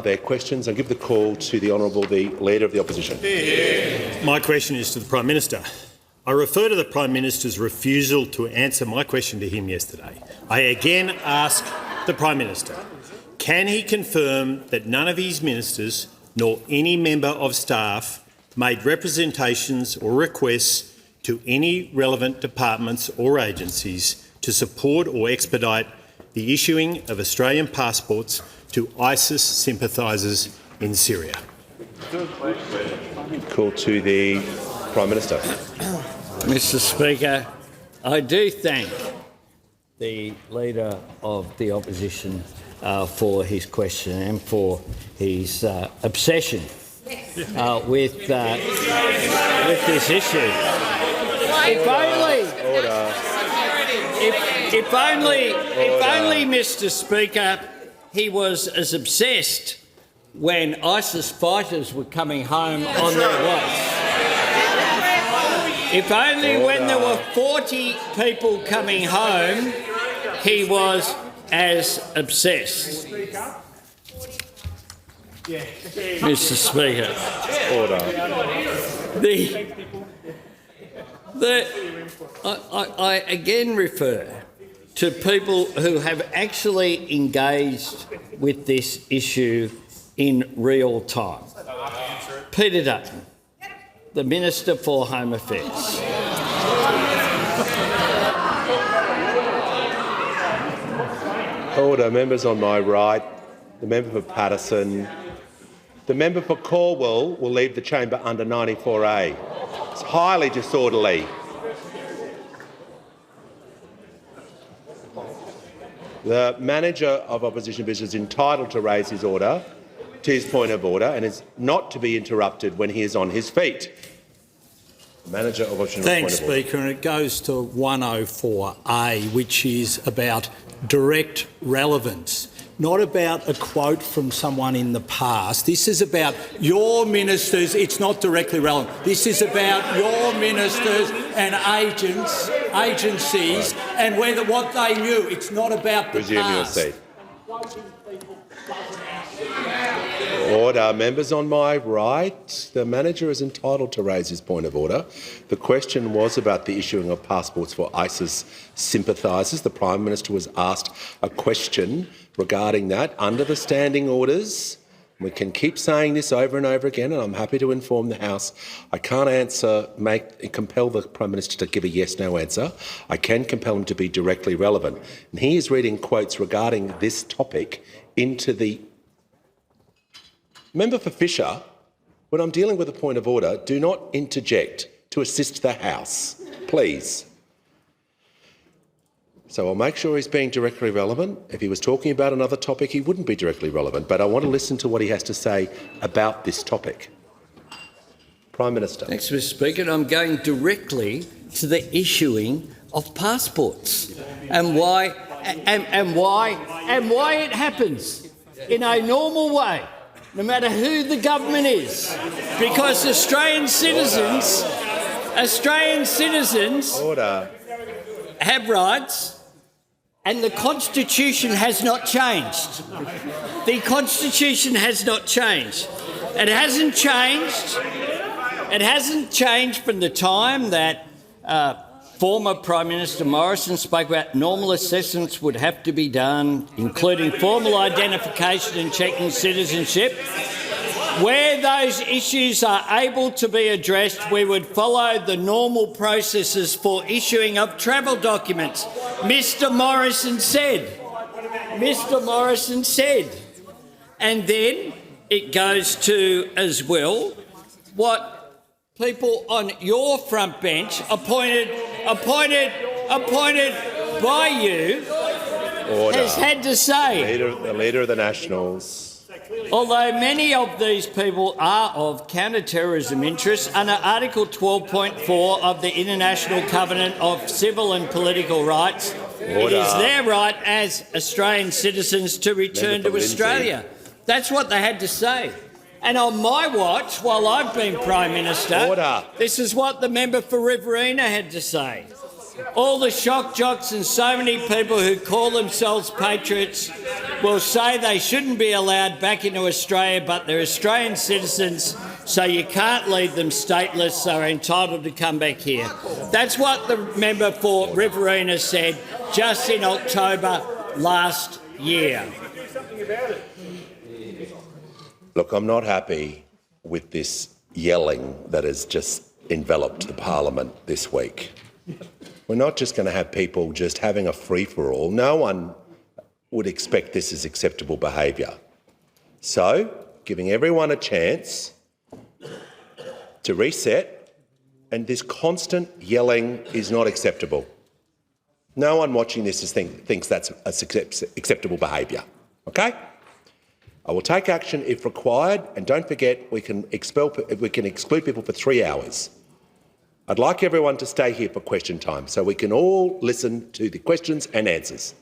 their questions and give the call to the Honourable the Leader of the Opposition. My question is to the Prime Minister. I refer to the Prime Minister's refusal to answer my question to him yesterday. I again ask the Prime Minister, can he confirm that none of his ministers nor any member of staff made representations or requests to any relevant departments or agencies to support or expedite the issuing of Australian passports to ISIS sympathisers in Syria? Call to the Prime Minister. Mr Speaker, I do thank the Leader of the Opposition for his question and for his obsession with this issue. If only, Mr Speaker, he was as obsessed when ISIS fighters were coming home on their way. If only when there were 40 people coming home, he was as obsessed. Mr Speaker. I again refer to people who have actually engaged with this issue in real time. Peter Dutton, the Minister for Home Affairs. Order. Members on my right, the member for Patterson. The member for Cornwall will leave the chamber under 94A. It's highly disorderly. The manager of opposition business is entitled to raise his order to his point of order and is not to be interrupted when he is on his feet. Manager of opposition. Thanks, Speaker. And it goes to 104A, which is about direct relevance, not about a quote from someone in the past. This is about your ministers. It's not directly relevant. This is about your ministers and agencies and what they knew. It's not about the Resume past. Your seat. Order. Members on my right, the manager is entitled to raise his point of order. The question was about the issuing of passports for ISIS sympathisers. The Prime Minister was asked a question regarding that under the standing orders. We can keep saying this over and over again, and I'm happy to inform the House. I can't compel the Prime Minister to give a yes-no answer. I can compel him to be directly relevant. And he is reading quotes regarding this topic into the member for Fisher. When I'm dealing with a point of order, do not interject to assist the House, please. So I'll make sure he's being directly relevant. If he was talking about another topic, he wouldn't be directly relevant. But I want to listen to what he has to say about this topic. Prime Minister. Thanks, Mr Speaker. I'm going directly to the issuing of passports and why it happens in a normal way, no matter who the government is, because Australian citizens Order. have rights. And the Constitution has not changed. The Constitution has not changed. It hasn't changed. It hasn't changed from the time that former Prime Minister Morrison spoke about normal assessments would have to be done, including formal identification and checking citizenship. Where those issues are able to be addressed, we would follow the normal processes for issuing of travel documents. Mr Morrison said. And then it goes to, as well, what people on your front bench appointed by you has had to say. The Leader of the Nationals. Although many of these people are of counter-terrorism interests, under Article 12.4 of the International Covenant of Civil and Political Rights, it is their right as Australian citizens to return to Australia. That's what they had to say. And on my watch, while I've been Prime Minister, this is what the member for Riverina had to say. All the shock jocks and so many people who call themselves patriots will say they shouldn't be allowed back into Australia, but they're Australian citizens, so you can't leave them stateless, so they're entitled to come back here. That's what the member for Riverina said just in October last year. Look, I'm not happy with this yelling that has just enveloped the parliament this week. We're not just going to have people just having a free-for-all. No one would expect this as acceptable behaviour. So, giving everyone a chance to reset, and this constant yelling is not acceptable. No one watching this thinks that's acceptable behaviour. Okay? I will take action if required, and don't forget we can exclude people for 3 hours. I'd like everyone to stay here for question time so we can all listen to the questions and answers.